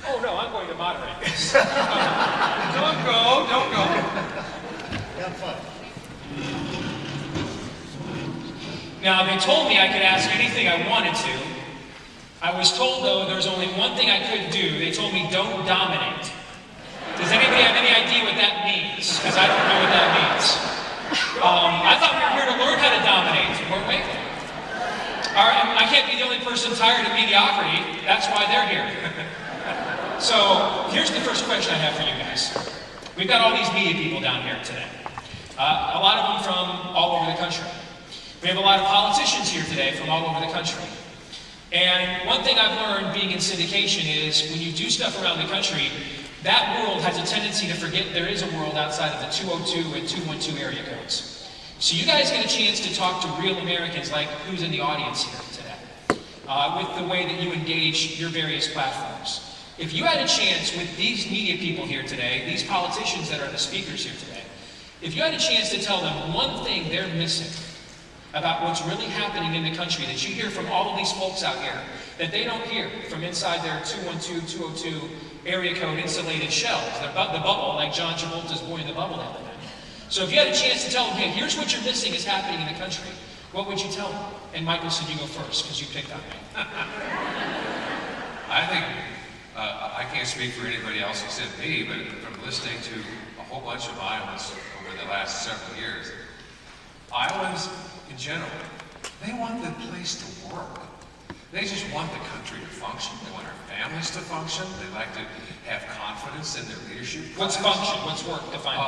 Oh no, I'm going to moderate this. Don't go. Have fun. Now, they told me I could ask anything I wanted to. I was told, though, there's only one thing I couldn't do. They told me, don't dominate. Does anybody have any idea what that means? Because I don't know what that means. I thought we were here to learn how to dominate, weren't we? All right, I can't be the only person tired of mediocrity. That's why they're here. So, here's the first question I have for you guys. We've got all these media people down here today. A lot of them from all over the country. We have a lot of politicians here today from all over the country. And one thing I've learned being in syndication is when you do stuff around the country, that world has a tendency to forget there is a world outside of the 202 and 212 area codes. So you guys get a chance to talk to real Americans like who's in the audience here today, with the way that you engage your various platforms. If you had a chance with these media people here today, these politicians that are the speakers here today, if you had a chance to tell them one thing they're missing about what's really happening in the country that you hear from all of these folks out here that they don't hear from inside their 212, 202 area code insulated shells, the bubble, like John Travolta's Boy in the Bubble the other night. So if you had a chance to tell them, hey, here's what you're missing is happening in the country, what would you tell them? And Michael said, you go first, because you picked on me. I think, I can't speak for anybody else except me, but from listening to a whole bunch of Iowans over the last several years, Iowans in general, they want the place to work. They just want the country to function. They want our families to function. They like to have confidence in their leadership. What's function? What's work? Define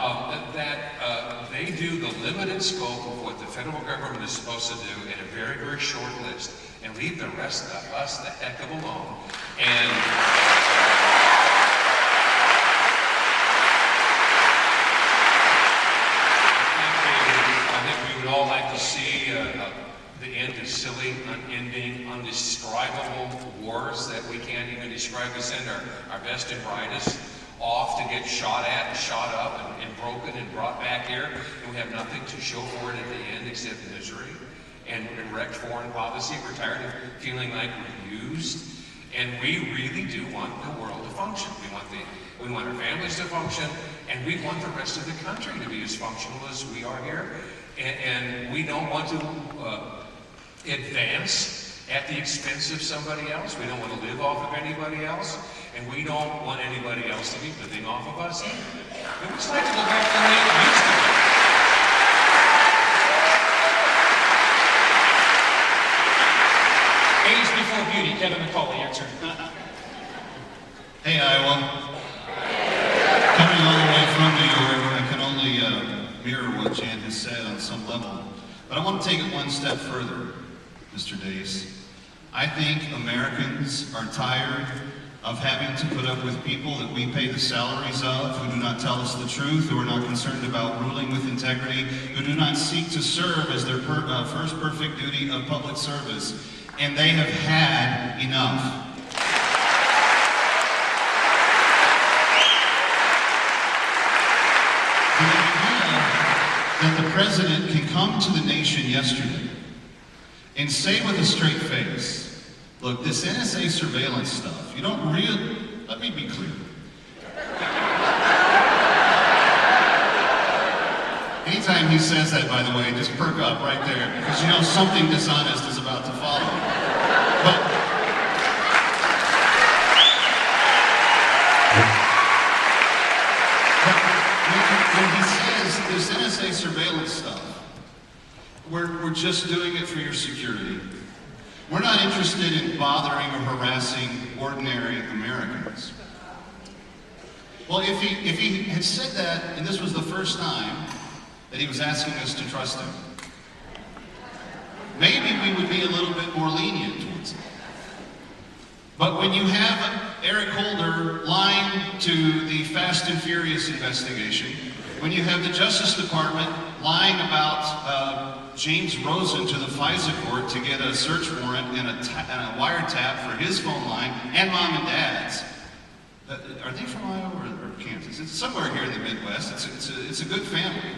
that they do the limited scope of what the federal government is supposed to do in a very, very short list and leave the rest of us the heck of alone. And I think we would all like to see the end of silly, unending, undescribable wars that we can't even describe. We send our best and brightest off to get shot at and shot up and broken and brought back here, and we have nothing to show for it at the end except misery and wrecked foreign policy. We're tired of feeling like we're used, and we really do want the world to function. We want our families to function, and we want the rest of the country to be as functional as we are here, and we don't want to advance at the expense of somebody else. We don't want to live off of anybody else, and we don't want anybody else to be living off of us either. We just like to go back to the way it used to be. Age before beauty. Kevin McCauley, your turn. Hey, Iowa. Coming all the way from New York, I can only mirror what Jan has said on some level. But I want to take it one step further, Mr. Dace. I think Americans are tired of having to put up with people that we pay the salaries of, who do not tell us the truth, who are not concerned about ruling with integrity, who do not seek to serve as their first perfect duty of public service. And they have had enough. The idea that the president can come to the nation yesterday and say with a straight face, look, this NSA surveillance stuff, you don't really, let me be clear. Anytime he says that, by the way, just perk up right there, because you know something dishonest is about to follow. But when he says this NSA surveillance stuff, we're just doing it for your security. We're not interested in bothering or harassing ordinary Americans. Well, if he had said that, and this was the first time that he was asking us to trust him, maybe we would be a little bit more lenient towards him. But when you have Eric Holder lying to the Fast and Furious investigation, when you have the Justice Department lying about James Rosen to the FISA court to get a search warrant and a wiretap for his phone line, and mom and dad's, are they from Iowa or Kansas? It's somewhere here in the Midwest. It's a good family.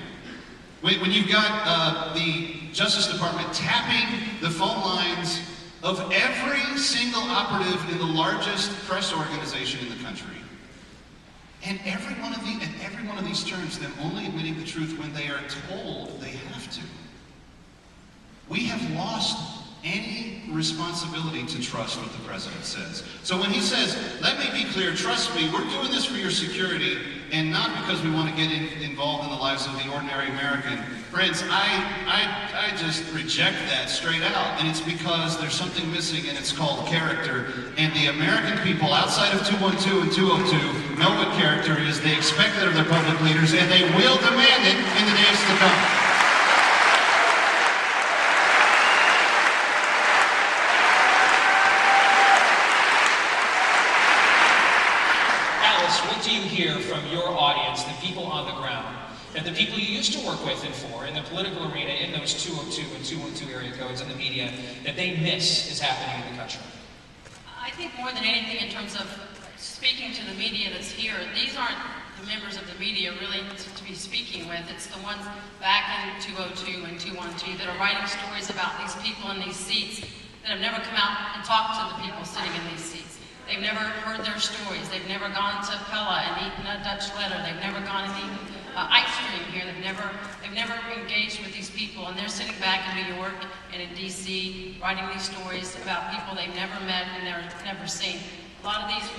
When you've got the Justice Department tapping the phone lines of every single operative in the largest press organization in the country. And every one of these terms, them only admitting the truth when they are told they have to. We have lost any responsibility to trust what the president says. So when he says, let me be clear, trust me, we're doing this for your security, and not because we want to get involved in the lives of the ordinary American. Friends, I just reject that straight out, and it's because there's something missing, and it's called character. And the American people outside of 212 and 202 know what character is. They expect it of their public leaders, and they will demand it in the days to come. What do you hear from your audience, the people on the ground, and the people you used to work with and for in the political arena, in those 202 and 212 area codes and the media, that they miss is happening in the country? I think more than anything in terms of speaking to the media that's here, these aren't the members of the media really to be speaking with. It's the ones back in 202 and 212 that are writing stories about these people in these seats that have never come out and talked to the people sitting in these seats. They've never heard their stories. They've never gone to Pella and eaten a Dutch letter. They've never gone and eaten ice cream here. They've never engaged with these people, and they're sitting back in New York and in DC writing these stories about people they've never met and never seen. A lot of these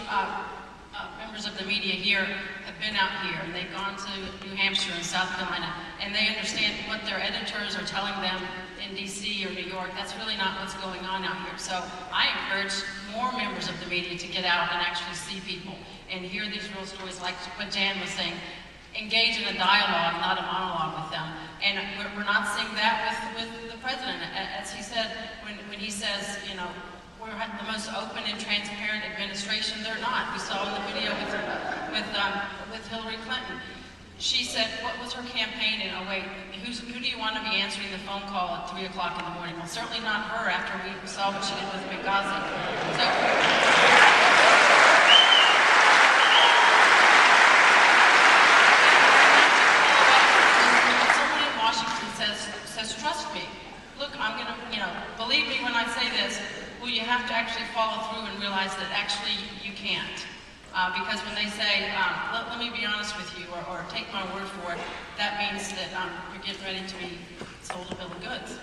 members of the media here have been out here, and they've gone to New Hampshire and South Carolina, and they understand what their editors are telling them in DC or New York. That's really not what's going on out here. So I encourage more members of the media to get out and actually see people and hear these real stories, like what Jan was saying. Engage in a dialogue, not a monologue with them. And we're not seeing that with the president. As he said, when he says, you know, we're the most open and transparent administration, they're not. We saw in the video with Hillary Clinton. She said, what was her campaign? And oh wait, who do you want to be answering the phone call at 3 o'clock in the morning? Well, certainly not her after we saw what she did with Benghazi. So, someone in Washington says, trust me. Look, I'm going to, believe me when I say this. Well, you have to actually follow through and realize that actually you can't. Because when they say, let me be honest with you, or take my word for it, that means that you're getting ready to be sold a bill of goods.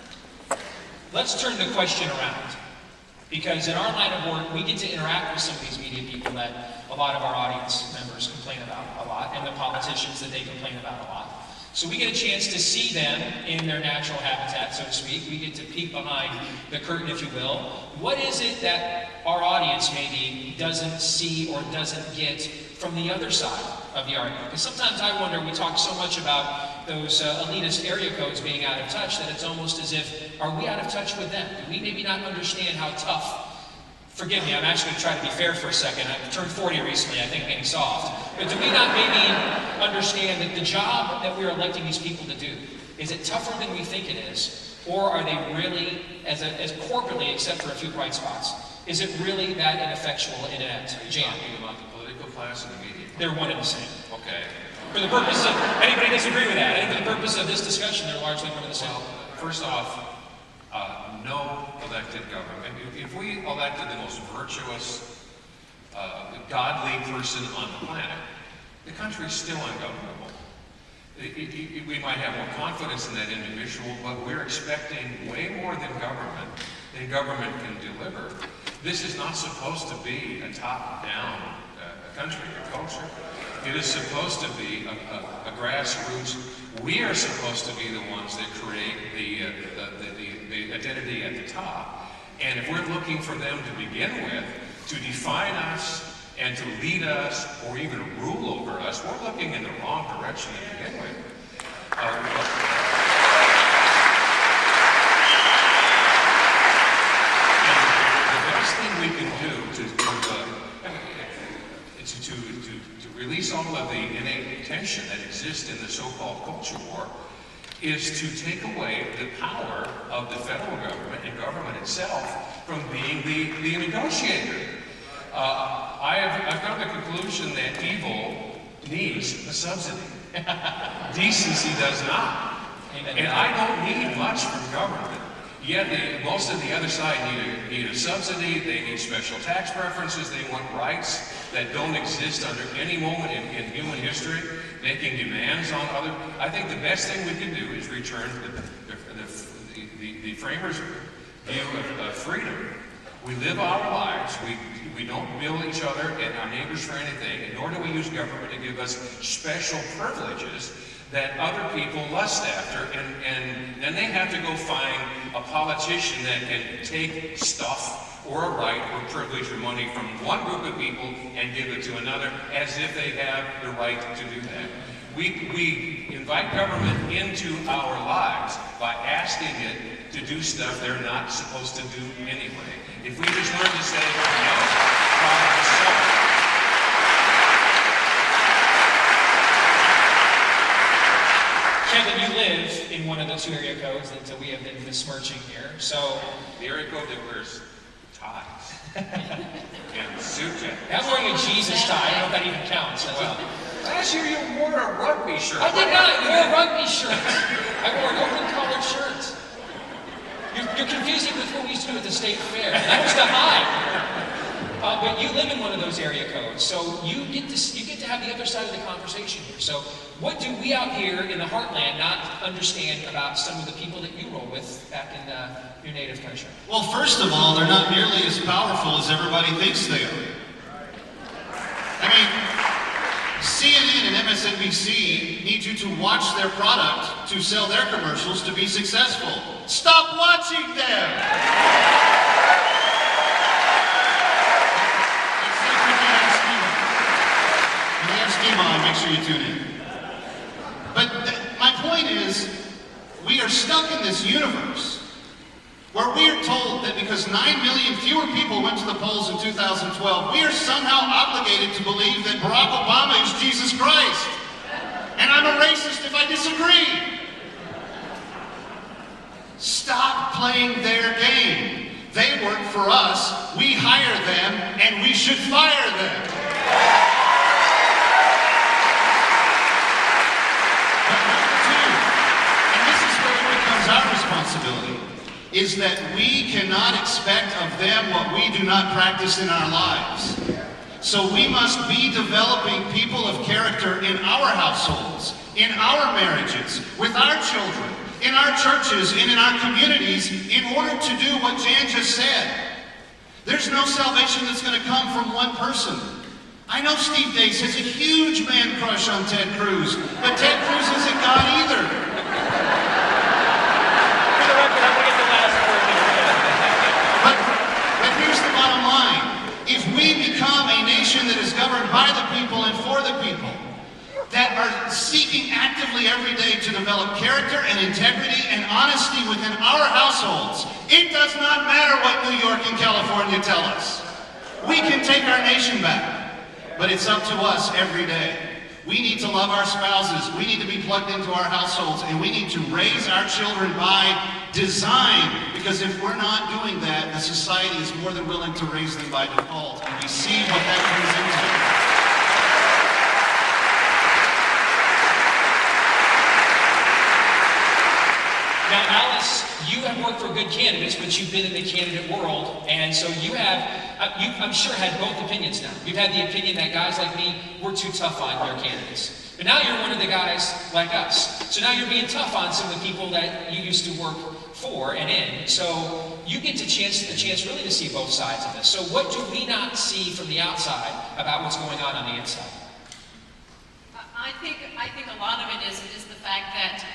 Let's turn the question around. Because in our line of work, we get to interact with some of these media people that a lot of our audience members complain about a lot, and the politicians that they complain about a lot. So we get a chance to see them in their natural habitat, so to speak. We get to peek behind the curtain, if you will. What is it that our audience maybe doesn't see or doesn't get from the other side of the argument? Because sometimes I wonder, we talk so much about those elitist area codes being out of touch that it's almost as if, are we out of touch with them? Do we maybe not understand how tough? Forgive me, I'm actually going to try to be fair for a second. I turned 40 recently, I think I'm getting soft. But do we not maybe understand that the job that we're electing these people to do, is it tougher than we think it is? Or are they really, as corporately, except for a few bright spots, is it really that ineffectual in an end? Jan? Talking about the political class and the media. They're one and the same. Okay. For the purpose of, anybody disagree with that? I think for the purpose of this discussion, they're largely one and the same. Well, first off, no elected government. If we elected the most virtuous, godly person on the planet, the country is still ungovernable. We might have more confidence in that individual, but we're expecting way more than government can deliver. This is not supposed to be a top-down country or culture. It is supposed to be a grassroots. We are supposed to be the ones that create the identity at the top. And if we're looking for them to begin with, to define us and to lead us or even rule over us, we're looking in the wrong direction to begin with. The best thing we can do to release all of the innate tension that exists in the so-called culture war is to take away the power of the federal government and government itself from being the negotiator. I've come to the conclusion that evil needs a subsidy. Decency does not. And I don't need much from government. Yet most of the other side need a subsidy, they need special tax preferences, they want rights that don't exist under any moment in human history, making demands on other. I think the best thing we can do is return the framers' view of freedom. We live our lives, we don't bill each other and our neighbors for anything, and nor do we use government to give us special privileges that other people lust after, and then they have to go find a politician that can take stuff or a right or privilege or money from one group of people and give it to another as if they have the right to do that. We invite government into our lives by asking it to do stuff they're not supposed to do anyway. If we just learn to say no, problem solved. Kevin, you live in one of the two area codes that we have been besmirching here. So the area code that wears ties and suit jackets. I'm wearing a Jesus tie. I don't know if that even counts. Well, last year you wore a rugby shirt. I did not. I wore a rugby shirt. I wore an open collared shirt. You're confusing with what we used to do at the state fair. That was the high. But you live in one of those area codes, so you get to have the other side of the conversation here. So what do we out here in the heartland not understand about some of the people that you roll with back in your native country? Well, first of all, they're not nearly as powerful as everybody thinks they are. I mean, CNN and MSNBC need you to watch their product to sell their commercials to be successful. Stop watching them! Make sure you tune in. But my point is, we are stuck in this universe where we are told that because 9 million fewer people went to the polls in 2012, we are somehow obligated to believe that Barack Obama is Jesus Christ. And I'm a racist if I disagree. Stop playing their game. They work for us, we hire them, and we should fire them. Our responsibility is that we cannot expect of them what we do not practice in our lives. So we must be developing people of character in our households, in our marriages, with our children, in our churches, and in our communities in order to do what Jan just said. There's no salvation that's going to come from one person. I know Steve Dace has a huge man crush on Ted Cruz, but Ted Cruz isn't God either. But here's the bottom line. If we become a nation that is governed by the people and for the people, that are seeking actively every day to develop character and integrity and honesty within our households, it does not matter what New York and California tell us. We can take our nation back, but it's up to us every day. We need to love our spouses, we need to be plugged into our households, and we need to raise our children by design, because if we're not doing that, the society is more than willing to raise them by default, and we see what that turns into. Now, Alice, you have worked for good candidates, but you've been in the candidate world, and so you have, I'm sure, had both opinions now. You've had the opinion that guys like me, we're too tough on your candidates. But now you're one of the guys like us. So now you're being tough on some of the people that you used to work for and in. So you get the chance really to see both sides of this. So what do we not see from the outside about what's going on the inside? I think a lot of it is the fact that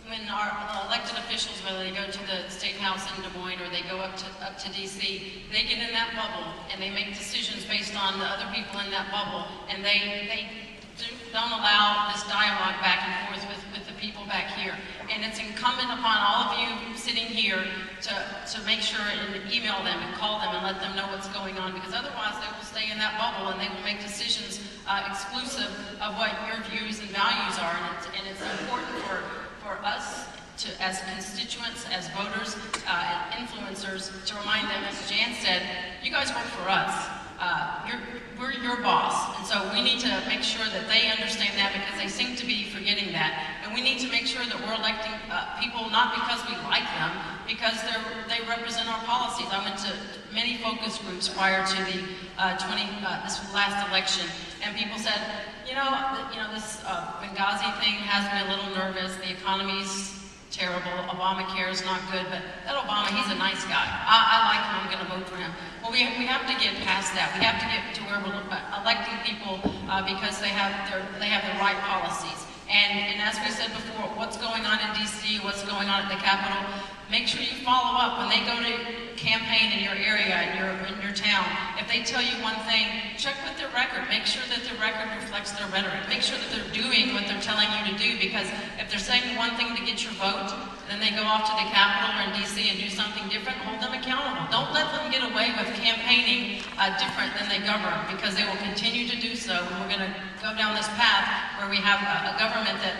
when our elected officials, whether they go to the State House in Des Moines or they go up to DC, they get in that bubble and they make decisions based on the other people in that bubble, and they don't allow this dialogue back and forth with the people back here. And it's incumbent upon all of you sitting here to make sure and email them and call them and let them know what's going on, because otherwise they will stay in that bubble and they will make decisions exclusive of what your views and values are. And it's important for us as constituents, as voters, and influencers, to remind them, as Jan said, you guys work for us. we're your boss, and so we need to make sure that they understand that, because they seem to be forgetting that. And we need to make sure that we're electing people not because we like them, because they represent our policies. I went to many focus groups prior to the this last election, and people said, this Benghazi thing has me a little nervous. The economy's terrible. Obamacare is not good, but that Obama, he's a nice guy. I like him. I'm going to vote for him. Well, we have to get past that. We have to get to where we're electing people because they have the right policies. And as we said before, what's going on in D.C., what's going on at the Capitol, make sure you follow up when they go to campaign in your area, in your town. If they tell you one thing, check with their record. Make sure that their record reflects their rhetoric. Make sure that they're doing what they're telling you to do, because if they're saying one thing to get your vote, then they go off to the Capitol or in D.C. and do something different, hold them accountable. Don't let them get away with campaigning different than they govern, because they will continue to do so. And we're going to go down this path where we have a government that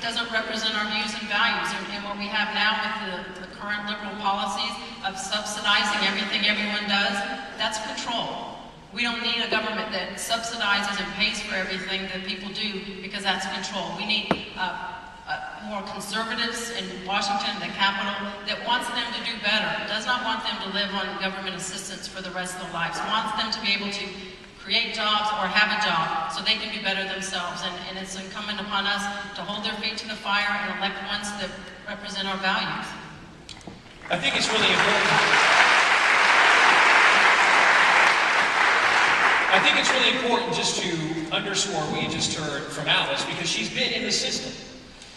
doesn't represent our views and values. And what we have now with the current liberal policies of subsidizing everything everyone does, that's control. We don't need a government that subsidizes and pays for everything that people do, because that's control. We need more conservatives in Washington, the Capitol, that wants them to do better, does not want them to live on government assistance for the rest of their lives, wants them to be able to create jobs or have a job so they can be better themselves. And it's incumbent upon us to hold their feet to the fire and elect ones that represent our values. I think it's really important. I think it's really important just to underscore what you just heard from Alice, because she's been in the system.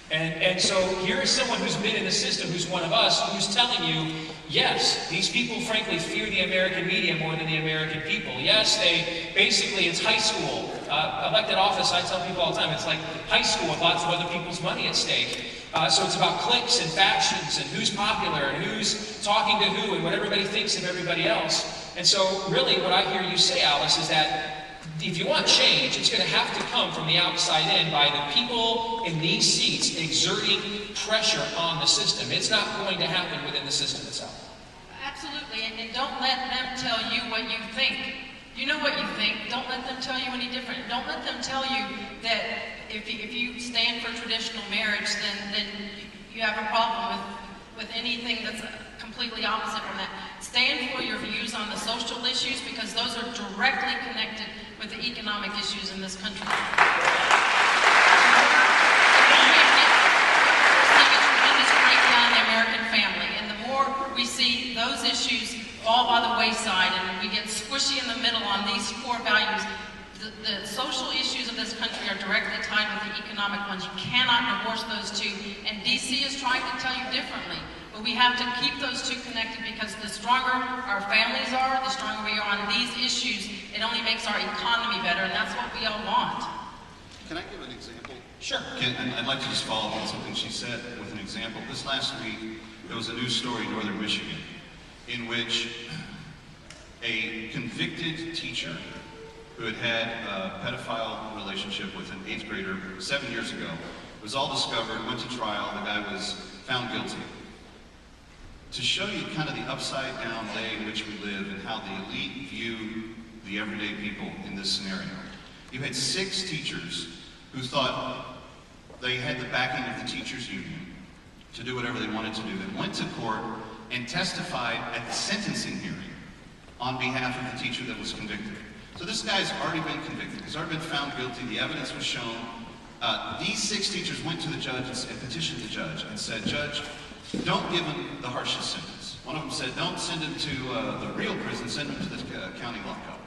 And so here is someone who's been in the system, who's one of us, who's telling you, yes, these people frankly fear the American media more than the American people. Yes, it's high school. Elected office, I tell people all the time, it's like high school with lots of other people's money at stake. So it's about cliques and factions and who's popular and who's talking to who and what everybody thinks of everybody else. And so really what I hear you say, Alice, is that if you want change, it's going to have to come from the outside in by the people in these seats exerting pressure on the system. It's not going to happen within the system itself. Absolutely, and don't let them tell you what you think. You know what you think. Don't let them tell you any different. Don't let them tell you that if you stand for traditional marriage, then you have a problem with anything that's completely opposite from that. Stand for your views on the social issues, because those are directly connected with the economic issues in this country. We're seeing a tremendous breakdown in the American family, and the more we see those issues fall by the wayside and we get squishy in the middle on these core values, the social issues of this country are directly tied with the economic ones. You cannot divorce those two, and D.C. is trying to tell you differently. But we have to keep those two connected, because the stronger our families are, the stronger we are on these issues, it only makes our economy better, and that's what we all want. Can I give an example? Sure. I'd like to just follow up on something she said with an example. This last week, there was a news story in northern Michigan in which a convicted teacher who had had a pedophile relationship with an 8th grader 7 years ago was all discovered, went to trial, the guy was found guilty. To show you kind of the upside-down day in which we live and how the elite view the everyday people in this scenario, you had 6 teachers who thought they had the backing of the teachers' union to do whatever they wanted to do, that went to court and testified at the sentencing hearing on behalf of the teacher that was convicted. So this guy's already been convicted. He's already been found guilty. The evidence was shown. These 6 teachers went to the judge and petitioned the judge and said, "Judge, don't give him the harshest sentence." One of them said, "Don't send him to the real prison, send him to the county lockup."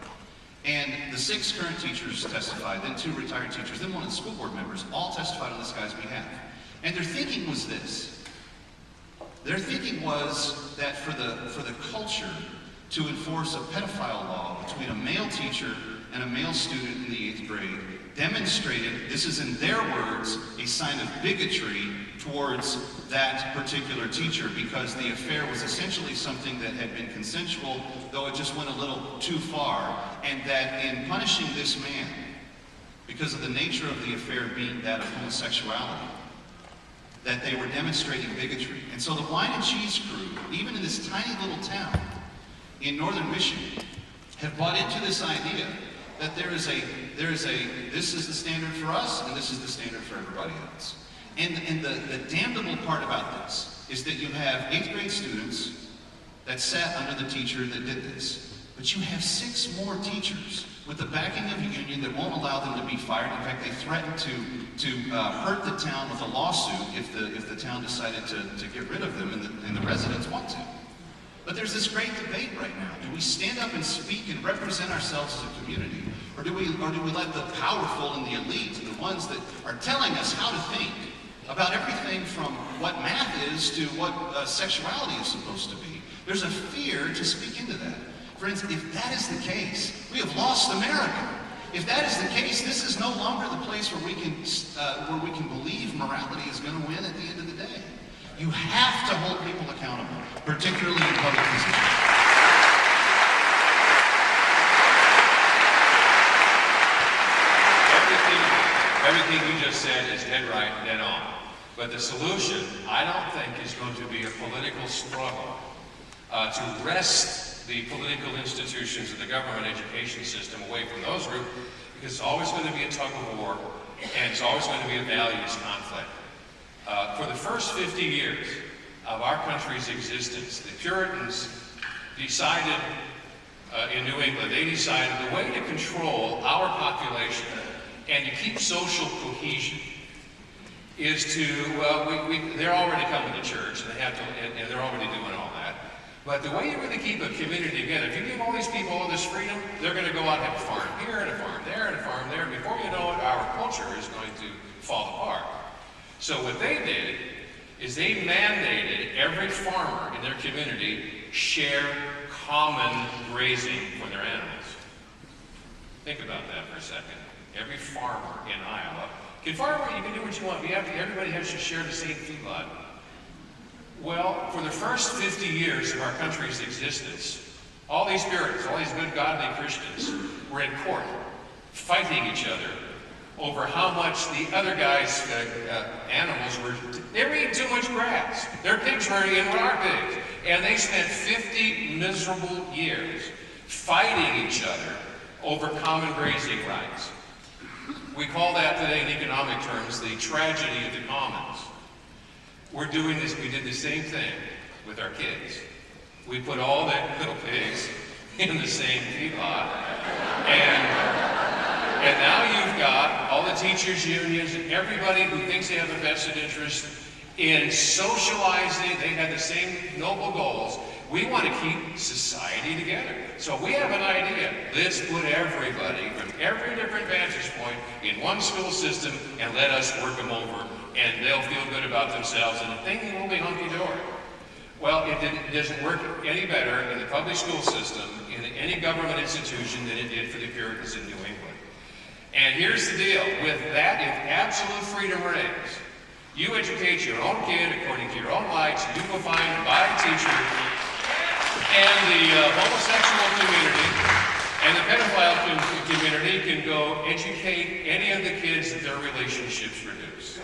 And the 6 current teachers testified, then 2 retired teachers, then one of the school board members, all testified on this guy's behalf. And their thinking was this. Their thinking was that for the culture to enforce a pedophile law between a male teacher and a male student in the 8th grade demonstrated, this is in their words, a sign of bigotry towards that particular teacher, because the affair was essentially something that had been consensual, though it just went a little too far, and that in punishing this man, because of the nature of the affair being that of homosexuality, that they were demonstrating bigotry. And so the wine and cheese crew, even in this tiny little town in northern Michigan, have bought into this idea that this is the standard for us and this is the standard for everybody else. And the damnable part about this is that you have 8th grade students that sat under the teacher that did this, but you have 6 more teachers with the backing of a union that won't allow them to be fired. In fact, they threatened to hurt the town with a lawsuit if the town decided to get rid of them and the residents want to. But there's this great debate right now. Do we stand up and speak and represent ourselves as a community? Or do we let the powerful and the elite, the ones that are telling us how to think about everything from what math is to what sexuality is supposed to be? There's a fear to speak into that. Friends, if that is the case, we have lost America. If that is the case, this is no longer the place where we can believe morality is going to win at the end of the day. You have to hold people accountable, particularly in public institutions. Everything you just said is dead right, dead on. But the solution, I don't think, is going to be a political struggle to wrest the political institutions of the government education system away from those groups, because it's always going to be a tug of war, and it's always going to be a values conflict. For the first 50 years of our country's existence, the Puritans decided in New England, they decided the way to control our population and to keep social cohesion is to, they're already coming to church, and they have to, and they're already doing all that. But the way you really keep a community together, if you give all these people all this freedom, they're going to go out and have a farm here and a farm there and a farm there. Before you know it, our culture is going to fall apart. So what they did is they mandated every farmer in their community share common grazing for their animals. Think about that for a second. Every farmer in Iowa, you can do what you want. Everybody has to share the same feedlot. Well, for the first 50 years of our country's existence, all these Puritans, all these good godly Christians were in court fighting each other over how much the other guys' animals they were eating too much grass. Their pigs were eating what our pigs. And they spent 50 miserable years fighting each other over common grazing rights. We call that today in economic terms the tragedy of the commons. We're doing this, we did the same thing with our kids. We put all the little pigs in the same feedlot, and now you've got all the teachers' unions and everybody who thinks they have a vested interest in socializing. They had the same noble goals. We want to keep society together. So we have an idea. Let's put everybody from every different vantage point in one school system and let us work them over, and they'll feel good about themselves, and the thing will be hunky-dory. Well, it doesn't work any better in the public school system, in any government institution, than it did for the Puritans in New England. And here's the deal. With that, if absolute freedom reigns, you educate your own kid according to your own lights, you go find and buy a teacher, and the homosexual community and the pedophile community can go educate any of the kids that their relationships reduce.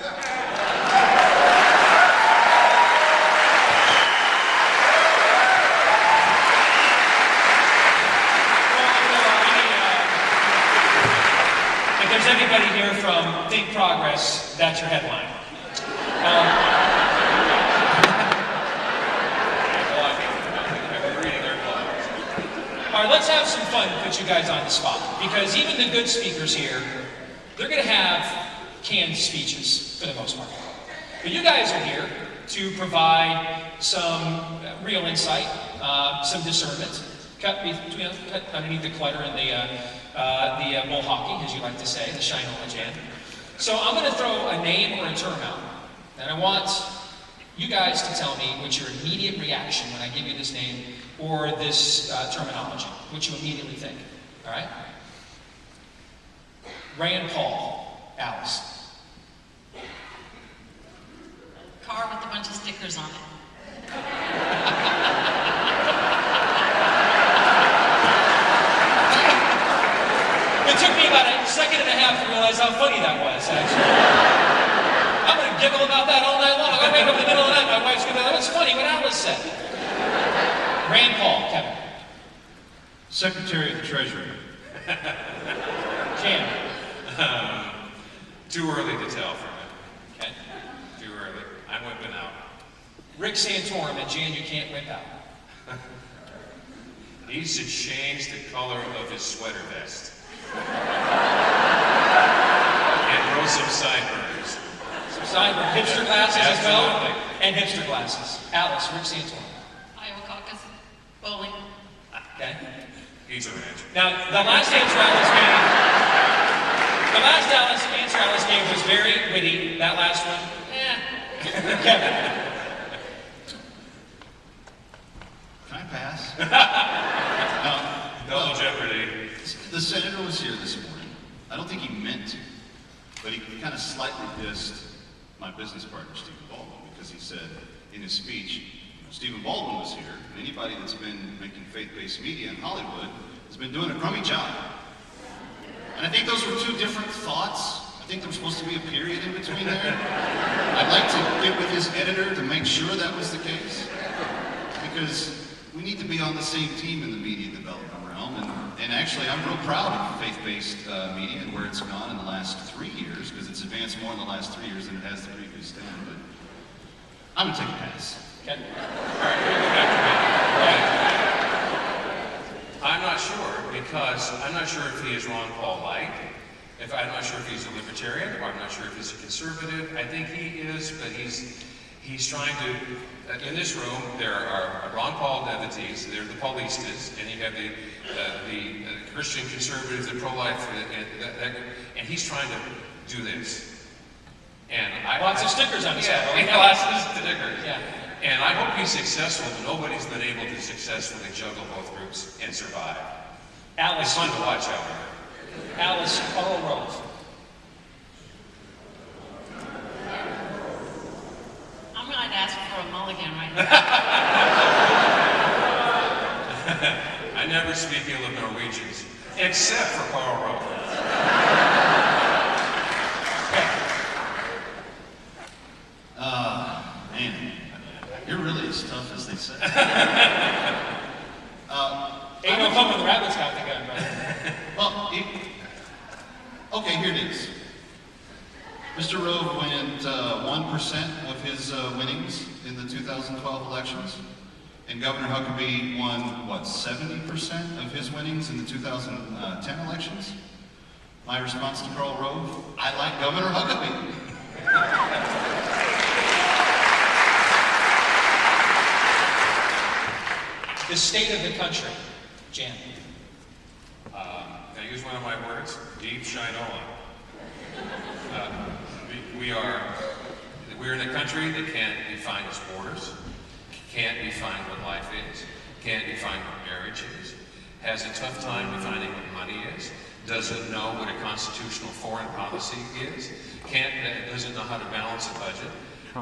If there's anybody here from Think Progress, that's your headline. All right, let's have some fun and put you guys on the spot, because even the good speakers here, they're going to have canned speeches for the most part. But you guys are here to provide some real insight, some discernment, cut underneath the clutter and the bull hockey, as you like to say, the shine on the jam. So I'm going to throw a name or a term out, and I want you guys to tell me what's your immediate reaction when I give you this name or this terminology, what you immediately think, all right? Rand Paul, Alice. Car with a bunch of stickers on it. It took me about a second and a half to realize how funny that was, actually. I'm going to giggle about that all night long. I'm going to wake up in the middle of the night, my wife's going to go, that's funny what Alice said. Rand Paul, Kevin. Secretary of the Treasury. Jan. Too early to tell from it. Okay. Too early. I'm whipping out. Rick Santorum, and Jan, you can't whip out. He should change the color of his sweater vest. And grow some sideburns. Some sideburn. Hipster glasses as well? Absolutely. And hipster glasses. Alice, Rick Santorum. Iowa caucus, bowling. Okay. He's a rancher. Now, the last answer Alice gave was very witty. That last one. Kevin. Can I pass? Double jeopardy. The senator was here this morning. I don't think he meant to, but he kind of slightly dissed my business partner, Stephen Baldwin, because he said in his speech, Stephen Baldwin was here, and anybody that's been making faith-based media in Hollywood has been doing a crummy job. And I think those were two different thoughts. I think there was supposed to be a period in between there. I'd like to get with his editor to make sure that was the case, because we need to be on the same team in the media development realm. And actually, I'm real proud of faith-based media and where it's gone in the last 3 years, because it's advanced more in the last 3 years than it has the previous 10. But I'm gonna take a pass. Okay. I'm not sure, because I'm not sure if he is Ron Paul Light. I'm not sure if he's a libertarian, or I'm not sure if he's a conservative. I think he is, but he's trying to. In this room, there are Ron Paul devotees. There are the Paulistas, and you have the Christian conservatives, the pro-life, and he's trying to do this. And Lots of stickers on his head. Yeah, lots of stickers. Yeah. And I hope he's successful, but nobody's been able to successfully juggle both groups and survive. It's Alice. fun to watch, however. Alice Carl Rove. I'm going to ask for a mulligan right now. I never speak ill of Norwegians, except for Carl Rove. Man, you're really as tough as they say. Ain't no fun when the rabbits got the gun, brother. Well, okay, here it is. Mr. Rove went 1% of his winnings in the 2012 elections, and Governor Huckabee won, what, 70% of his winnings in the 2010 elections? My response to Karl Rove, I like Governor Huckabee. The state of the country. Jan. Can I use one of my words? Deep Shinola. We're in a country that can't define its borders, can't define what life is, can't define what marriage is, has a tough time defining what money is, doesn't know what a constitutional foreign policy is, doesn't know how to balance a budget,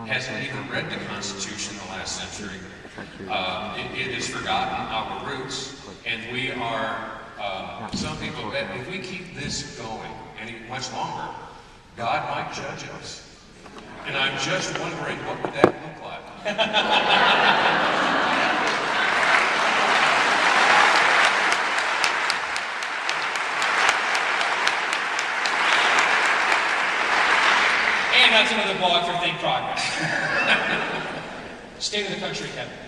hasn't even read the Constitution in the last century. It has forgotten our roots, and we are, some people, if we keep this going any much longer, God might judge us. And I'm just wondering, what would that look like? And that's another blog for Think Progress. State of the country, Kevin.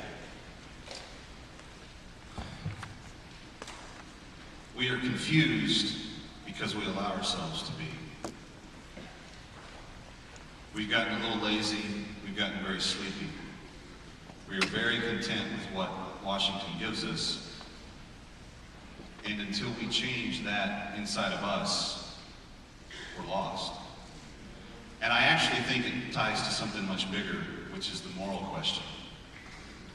We are confused because we allow ourselves to be. We've gotten a little lazy, we've gotten very sleepy. We are very content with what Washington gives us. And until we change that inside of us, we're lost. And I actually think it ties to something much bigger, which is the moral question.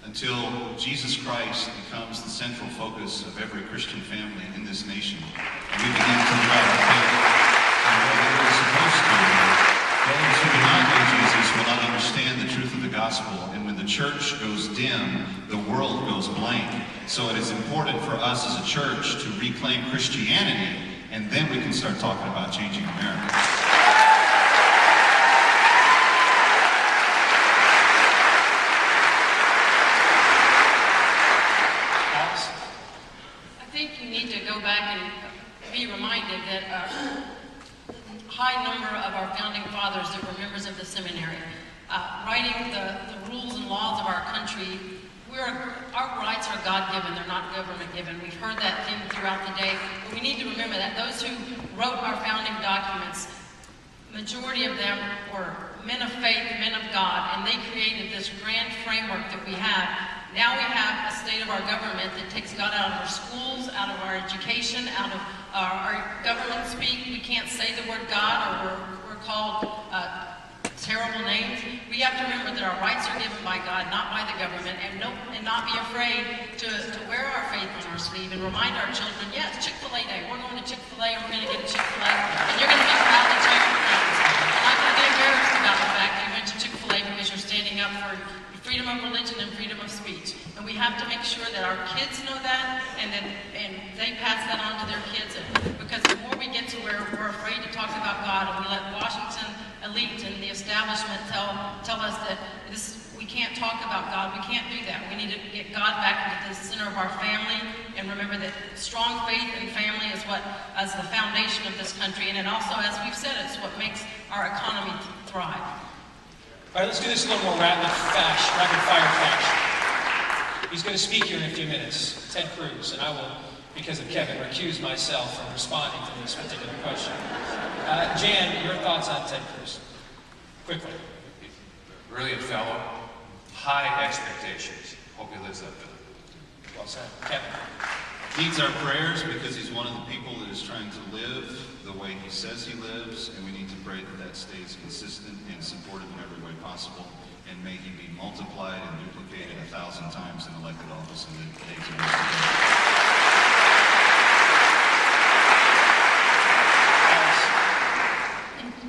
Until Jesus Christ becomes the central focus of every Christian family in this nation, and we begin to live out our faith in what we're supposed to do, those who do not know Jesus will not understand the truth of the gospel, and when the church goes dim, the world goes blank. So it is important for us as a church to reclaim Christianity, and then we can start talking about changing America. I think you to go back and be reminded that a high number of our founding fathers that were members of the seminary, writing the rules and laws of our country, our rights are God-given, they're not government-given. We've heard that theme throughout the day, but we need to remember that those who wrote our founding documents, majority of them were men of faith, men of God, and they created this grand framework that we have. Now we have a state of our government that takes God out of our schools, out of our education, out of our government speak. We can't say the word God, or we're called terrible names. We have to remember that our rights are given by God, not by the government, and not be afraid to wear our faith on our sleeve and remind our children, yeah, it's Chick-fil-A Day. We're going to Chick-fil-A, and we're going to get a Chick-fil-A, and you're going to be proud to tell your friends. You're not going to be embarrassed about the fact that you went to Chick-fil-A because you're standing up for freedom of religion and freedom of speech. And we have to make sure that our kids know that, and they pass that on to their kids. Because the more we get to where we're afraid to talk about God, and we let Washington elite and the establishment tell us that we can't talk about God, we can't do that. We need to get God back into the center of our family, and remember that strong faith and family is the foundation of this country, and it also, as we've said, it's what makes our economy thrive. All right, let's do this a little more rapid fire fashion. He's going to speak here in a few minutes, Ted Cruz, and I will, because of Kevin, recuse myself from responding to this particular question. Jan, your thoughts on Ted Cruz? Quickly. Brilliant fellow, high expectations. Hope he lives up to them. Well said. Kevin. Needs our prayers because he's one of the people that is trying to live the way he says he lives, and we need to pray that that stays consistent and supportive in every way possible, and may he be multiplied and duplicated 1,000 times in elected office in the days of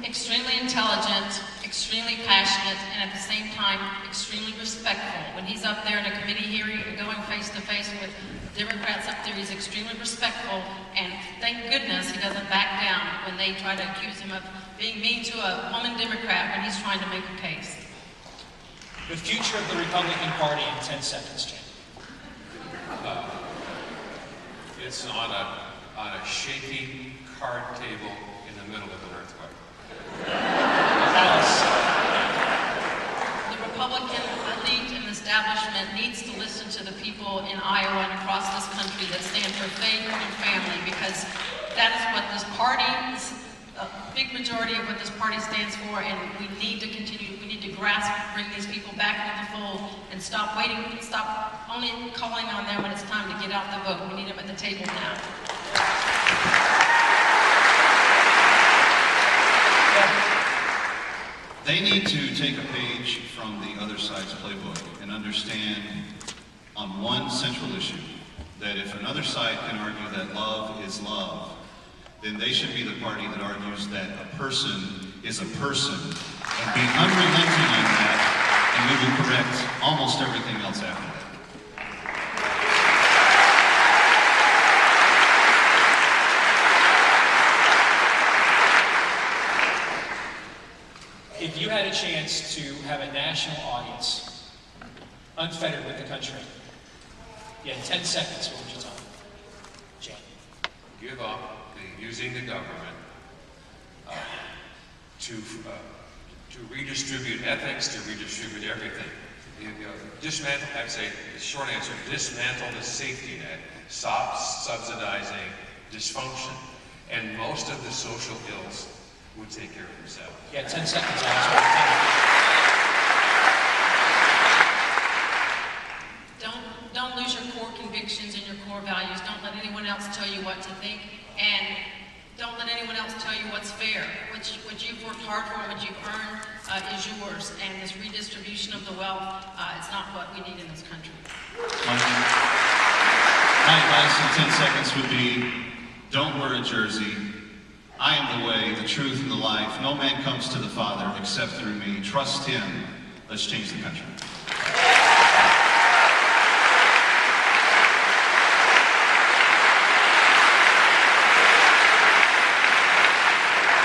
Extremely intelligent, extremely passionate, and at the same time, extremely respectful. When he's up there in a committee hearing, going face to face with Democrats up there, he's extremely respectful, and thank goodness he doesn't back down when they try to accuse him of being mean to a woman Democrat when he's trying to make a case. The future of the Republican Party in 10 seconds, Jan. It's on a shaky card table in the middle of an earthquake. Alice. The Republican elite and establishment needs to listen to the people in Iowa and across this country that stand for faith and family, because that is what this party, a big majority of what this party stands for, and we need to continue, we need to grasp, bring these people back into the fold, and stop only calling on them when it's time to get out the vote. We need them at the table now. They need to take a page from the other side's playbook and understand on one central issue that if another side can argue that love is love, then they should be the party that argues that a person is a person, and be unrelenting on that, and we will correct almost everything else after that. If you had a chance to have a national audience, unfettered with the country, you had 10 seconds, what would you tell them? Jan. Give up using the government to redistribute ethics, to redistribute everything. Dismantle, I'd say, the short answer, dismantle the safety net, stop subsidizing dysfunction, and most of the social ills would take care of themselves. Yeah, 10 seconds, Alice. Don't lose your core convictions and your core values. Don't let anyone else tell you what to think, and don't let anyone else tell you what's fair. What you've worked hard for, what you've earned is yours, and this redistribution of the wealth is not what we need in this country. My advice in 10 seconds would be, don't wear a jersey. I am the way, the truth, and the life. No man comes to the Father except through me. Trust him. Let's change the country.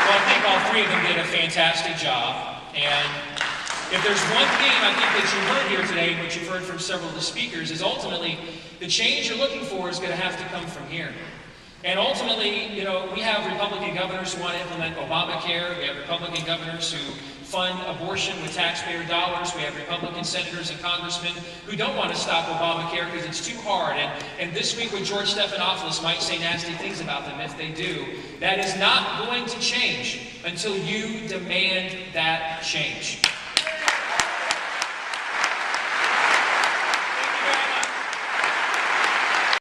Well, I think all three of them did a fantastic job. And if there's one theme I think that you heard here today, and what you've heard from several of the speakers, is ultimately the change you're looking for is going to have to come from here. And ultimately, you know, we have Republican governors who want to implement Obamacare. We have Republican governors who fund abortion with taxpayer dollars. We have Republican senators and congressmen who don't want to stop Obamacare because it's too hard. And this week when George Stephanopoulos might say nasty things about them if they do, that is not going to change until you demand that change.